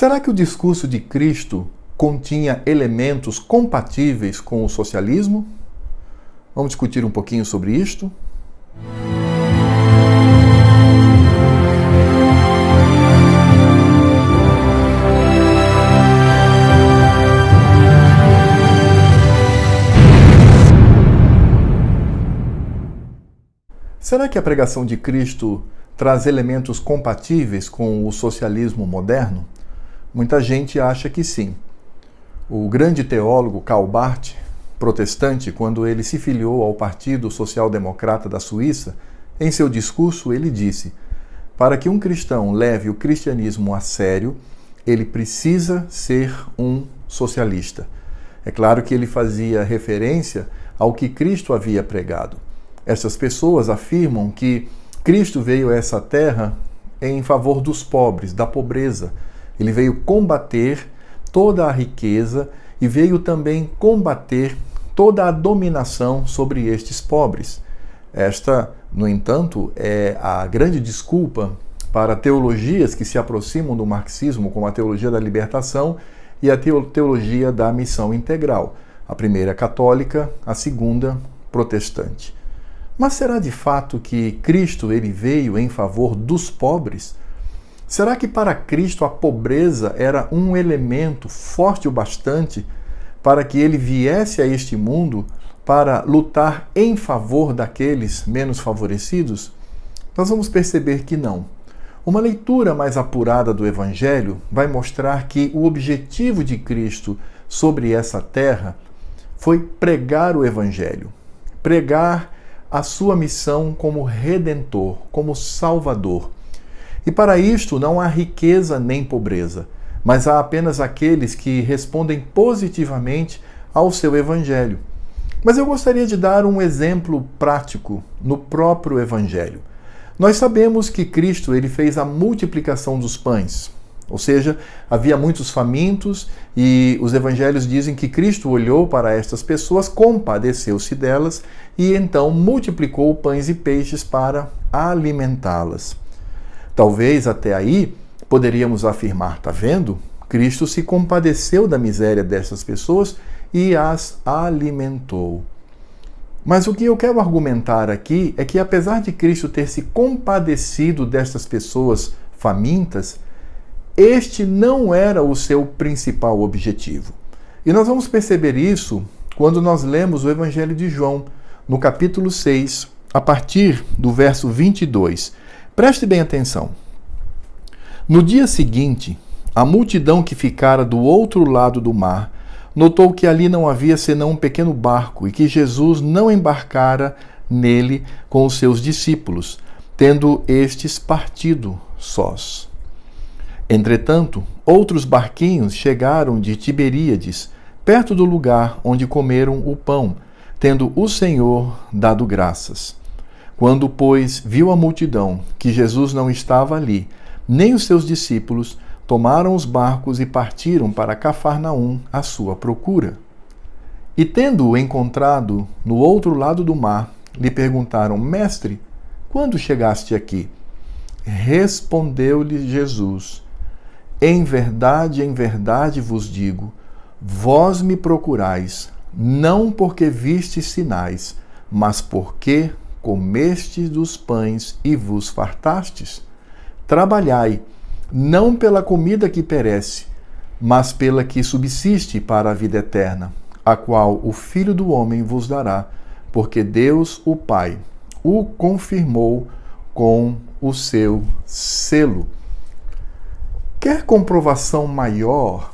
Será que o discurso de Cristo continha elementos compatíveis com o socialismo? Vamos discutir um pouquinho sobre isto? Será que a pregação de Cristo traz elementos compatíveis com o socialismo moderno? Muita gente acha que sim. O grande teólogo Karl Barth, protestante, quando ele se filiou ao Partido Social Democrata da Suíça, em seu discurso ele disse: para que um cristão leve o cristianismo a sério, ele precisa ser um socialista. É claro que ele fazia referência ao que Cristo havia pregado. Essas pessoas afirmam que Cristo veio a essa terra em favor dos pobres, da pobreza. Ele veio combater toda a riqueza e veio também combater toda a dominação sobre estes pobres. Esta, no entanto, é a grande desculpa para teologias que se aproximam do marxismo, como a teologia da libertação e a teologia da missão integral. A primeira católica, a segunda protestante. Mas será de fato que Cristo ele veio em favor dos pobres? Será que para Cristo a pobreza era um elemento forte o bastante para que ele viesse a este mundo para lutar em favor daqueles menos favorecidos? Nós vamos perceber que não. Uma leitura mais apurada do Evangelho vai mostrar que o objetivo de Cristo sobre essa terra foi pregar o Evangelho, pregar a sua missão como Redentor, como Salvador. E para isto não há riqueza nem pobreza, mas há apenas aqueles que respondem positivamente ao seu Evangelho. Mas eu gostaria de dar um exemplo prático no próprio Evangelho. Nós sabemos que Cristo ele fez a multiplicação dos pães, ou seja, havia muitos famintos e os evangelhos dizem que Cristo olhou para estas pessoas, compadeceu-se delas e então multiplicou pães e peixes para alimentá-las. Talvez até aí poderíamos afirmar, tá vendo? Cristo se compadeceu da miséria dessas pessoas e as alimentou. Mas o que eu quero argumentar aqui é que apesar de Cristo ter se compadecido destas pessoas famintas, este não era o seu principal objetivo. E nós vamos perceber isso quando nós lemos o Evangelho de João, no capítulo 6, a partir do verso 22. Preste bem atenção. No dia seguinte, a multidão que ficara do outro lado do mar notou que ali não havia senão um pequeno barco e que Jesus não embarcara nele com os seus discípulos, tendo estes partido sós. Entretanto, outros barquinhos chegaram de Tiberíades, perto do lugar onde comeram o pão, tendo o Senhor dado graças. Quando, pois, viu a multidão que Jesus não estava ali, nem os seus discípulos, tomaram os barcos e partiram para Cafarnaum à sua procura. E tendo-o encontrado no outro lado do mar, lhe perguntaram: Mestre, quando chegaste aqui? Respondeu-lhe Jesus: em verdade vos digo, vós me procurais, não porque vistes sinais, mas porque comestes dos pães e vos fartastes. Trabalhai, não pela comida que perece, mas pela que subsiste para a vida eterna, a qual o Filho do Homem vos dará, porque Deus, o Pai, o confirmou com o seu selo. Quer comprovação maior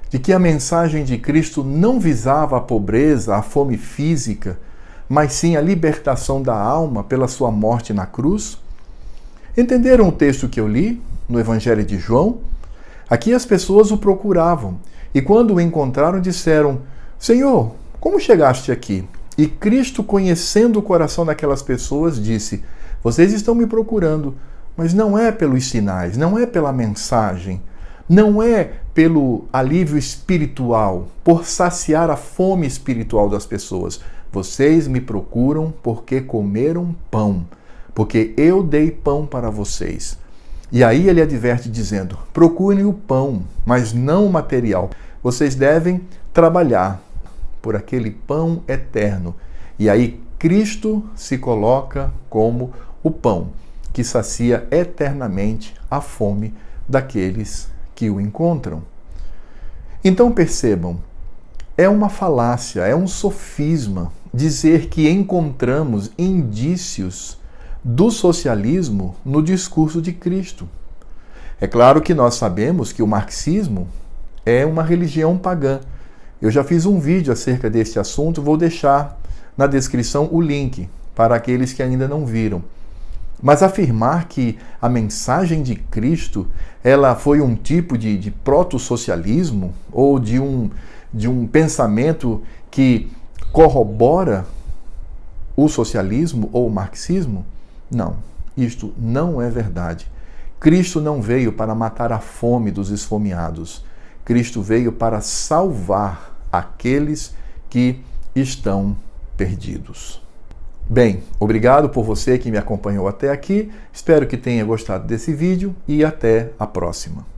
de que a mensagem de Cristo não visava a pobreza, a fome física, mas sim a libertação da alma pela sua morte na cruz? Entenderam o texto que eu li no Evangelho de João? Aqui as pessoas o procuravam e quando o encontraram disseram: Senhor, como chegaste aqui? E Cristo, conhecendo o coração daquelas pessoas, disse: vocês estão me procurando, mas não é pelos sinais, não é pela mensagem, não é pelo alívio espiritual, por saciar a fome espiritual das pessoas. Vocês me procuram porque comeram pão, porque eu dei pão para vocês. E aí ele adverte dizendo: procurem o pão, mas não o material. Vocês devem trabalhar por aquele pão eterno. E aí Cristo se coloca como o pão que sacia eternamente a fome daqueles que o encontram. Então percebam, é uma falácia, é um sofisma dizer que encontramos indícios do socialismo no discurso de Cristo. É claro que nós sabemos que o marxismo é uma religião pagã. Eu já fiz um vídeo acerca deste assunto, vou deixar na descrição o link para aqueles que ainda não viram. Mas afirmar que a mensagem de Cristo ela foi um tipo de proto-socialismo ou de um pensamento que corrobora o socialismo ou o marxismo, não, isto não é verdade. Cristo não veio para matar a fome dos esfomeados. Cristo veio para salvar aqueles que estão perdidos. Bem, obrigado por você que me acompanhou até aqui. Espero que tenha gostado desse vídeo e até a próxima.